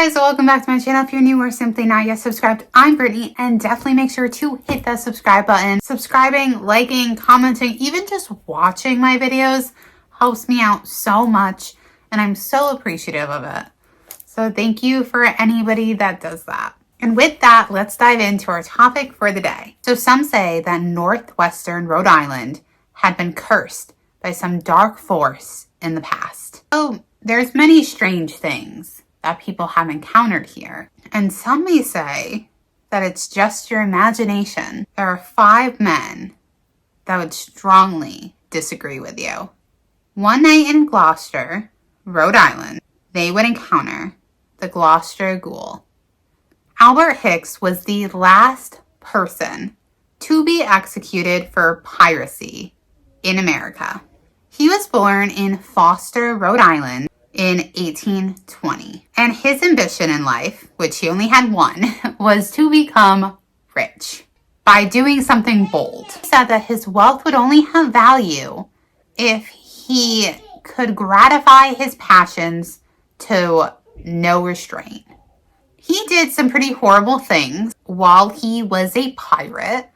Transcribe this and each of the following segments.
guys, welcome back to my channel. If you're new or simply not yet subscribed, I'm Brittany, and definitely make sure to hit that subscribe button. Subscribing, liking, commenting, even just watching my videos helps me out so much, and I'm so appreciative of it. So thank you for anybody that does that. And with that, let's dive into our topic for the day. So some say that northwestern Rhode Island had been cursed by some dark force in the past. So there's many strange things that people have encountered here. And some may say that it's just your imagination. There are 5 men that would strongly disagree with you. One night in Gloucester, Rhode Island, they would encounter the Gloucester Ghoul. Albert Hicks was the last person to be executed for piracy in America. He was born in Foster, Rhode Island in 1820. And his ambition in life, which he only had one, was to become rich by doing something bold. He said that his wealth would only have value if he could gratify his passions to no restraint. He did some pretty horrible things while he was a pirate,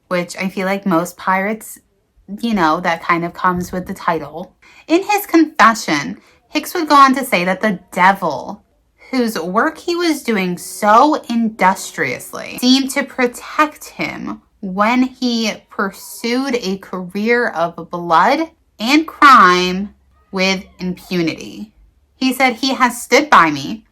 which I feel like most pirates, that kind of comes with the title. In his confession, Hicks would go on to say that the devil, whose work he was doing so industriously, seemed to protect him when he pursued a career of blood and crime with impunity. He said, "He has stood by me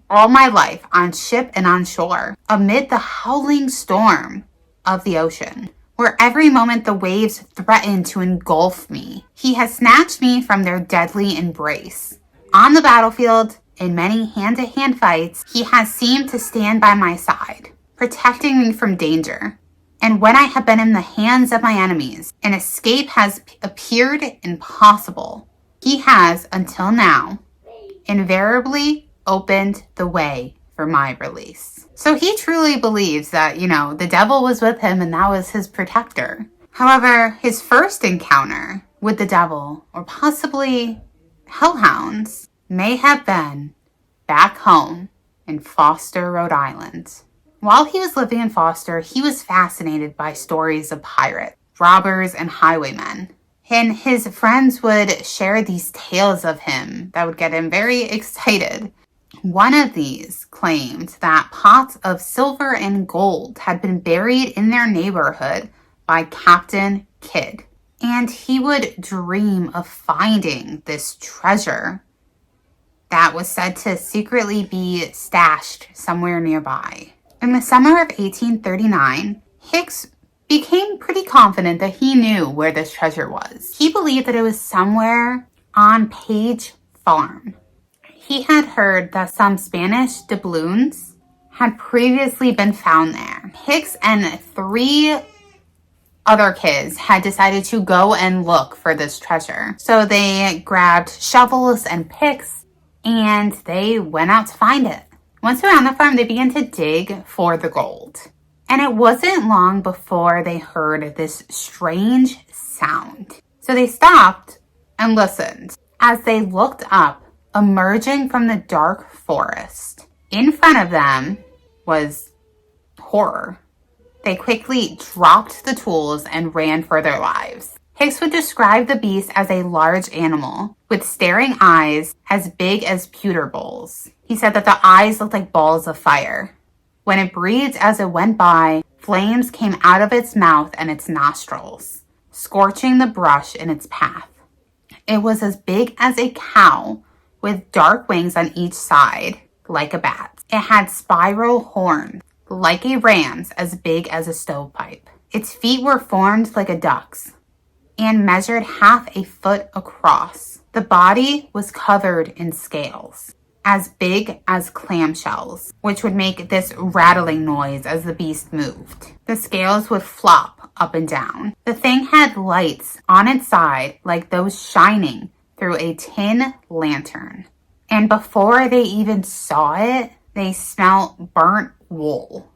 all my life on ship and on shore, amid the howling storm of the ocean, where every moment the waves threaten to engulf me. He has snatched me from their deadly embrace. On the battlefield, in many hand-to-hand fights, he has seemed to stand by my side, protecting me from danger. And when I have been in the hands of my enemies, an escape has appeared impossible. He has, until now, invariably opened the way for my release." So he truly believes that, the devil was with him and that was his protector. However, his first encounter with the devil, or possibly hellhounds, may have been back home in Foster, Rhode Island. While he was living in Foster, he was fascinated by stories of pirates, robbers, and highwaymen. And his friends would share these tales of him that would get him very excited. One of these claimed that pots of silver and gold had been buried in their neighborhood by Captain Kidd, and he would dream of finding this treasure that was said to secretly be stashed somewhere nearby. In the summer of 1839, Hicks became pretty confident that he knew where this treasure was. He believed that it was somewhere on Page Farm. He had heard that some Spanish doubloons had previously been found there. Hicks and 3 other kids had decided to go and look for this treasure. So they grabbed shovels and picks and they went out to find it. Once they were on the farm, they began to dig for the gold. And it wasn't long before they heard this strange sound. So they stopped and listened. As they looked up, emerging from the dark forest, in front of them was horror. They quickly dropped the tools and ran for their lives. Hicks would describe the beast as a large animal with staring eyes as big as pewter bowls. He said that the eyes looked like balls of fire. When it breathed as it went by, flames came out of its mouth and its nostrils, scorching the brush in its path. It was as big as a cow, with dark wings on each side, like a bat. It had spiral horns, like a ram's, as big as a stovepipe. Its feet were formed like a duck's, and measured half a foot across. The body was covered in scales, as big as clamshells, which would make this rattling noise as the beast moved. The scales would flop up and down. The thing had lights on its side, like those shining through a tin lantern. And before they even saw it, they smelled burnt wool.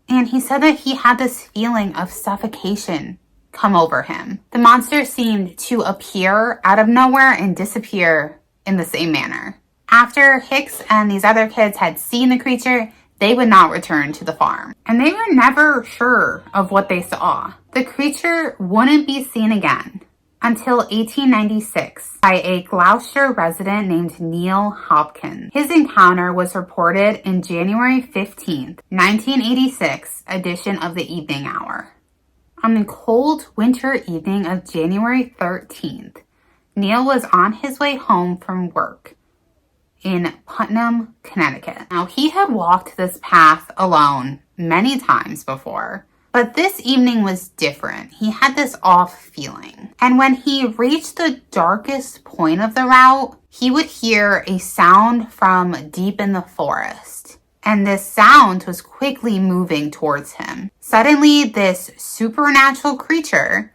And he said that he had this feeling of suffocation come over him. The monster seemed to appear out of nowhere and disappear in the same manner. After Hicks and these other kids had seen the creature, they would not return to the farm. And they were never sure of what they saw. The creature wouldn't be seen again until 1896 by a Gloucester resident named Neil Hopkins. His encounter was reported in January 15th, 1986 edition of the Evening Hour. On the cold winter evening of January 13th, Neil was on his way home from work in Putnam, Connecticut. Now, he had walked this path alone many times before, but this evening was different. He had this off feeling. And when he reached the darkest point of the route, he would hear a sound from deep in the forest. And this sound was quickly moving towards him. Suddenly, this supernatural creature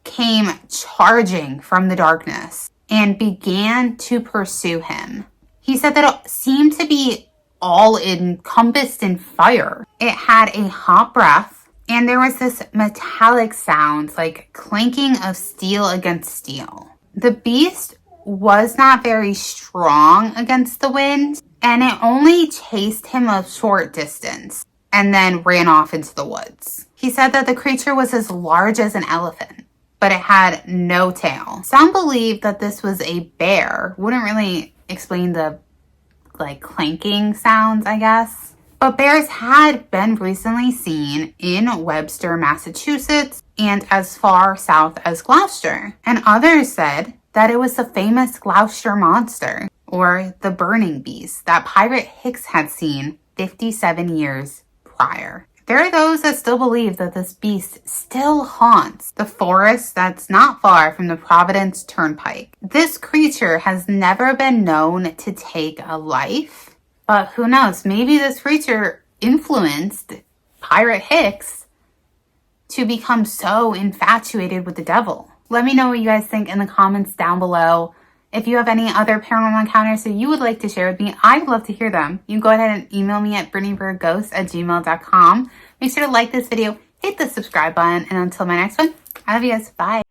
came charging from the darkness and began to pursue him. He said that it seemed to be all encompassed in fire. It had a hot breath, and there was this metallic sound like clanking of steel against steel. The beast was not very strong against the wind, and it only chased him a short distance and then ran off into the woods. He said that the creature was as large as an elephant, but it had no tail. Some believe that this was a bear. Wouldn't really explain the clanking sounds, I guess. But bears had been recently seen in Webster, Massachusetts, and as far south as Gloucester. And others said that it was the famous Gloucester monster, or the burning beast, that pirate Hicks had seen 57 years prior. There are those that still believe that this beast still haunts the forest that's not far from the Providence Turnpike. This creature has never been known to take a life, but who knows? Maybe this creature influenced Pirate Hicks to become so infatuated with the devil. Let me know what you guys think in the comments down below. If you have any other paranormal encounters that you would like to share with me, I'd love to hear them. You can go ahead and email me at brittanybriereghost@gmail.com. Make sure to like this video, hit the subscribe button, and until my next one, I love you guys. Bye.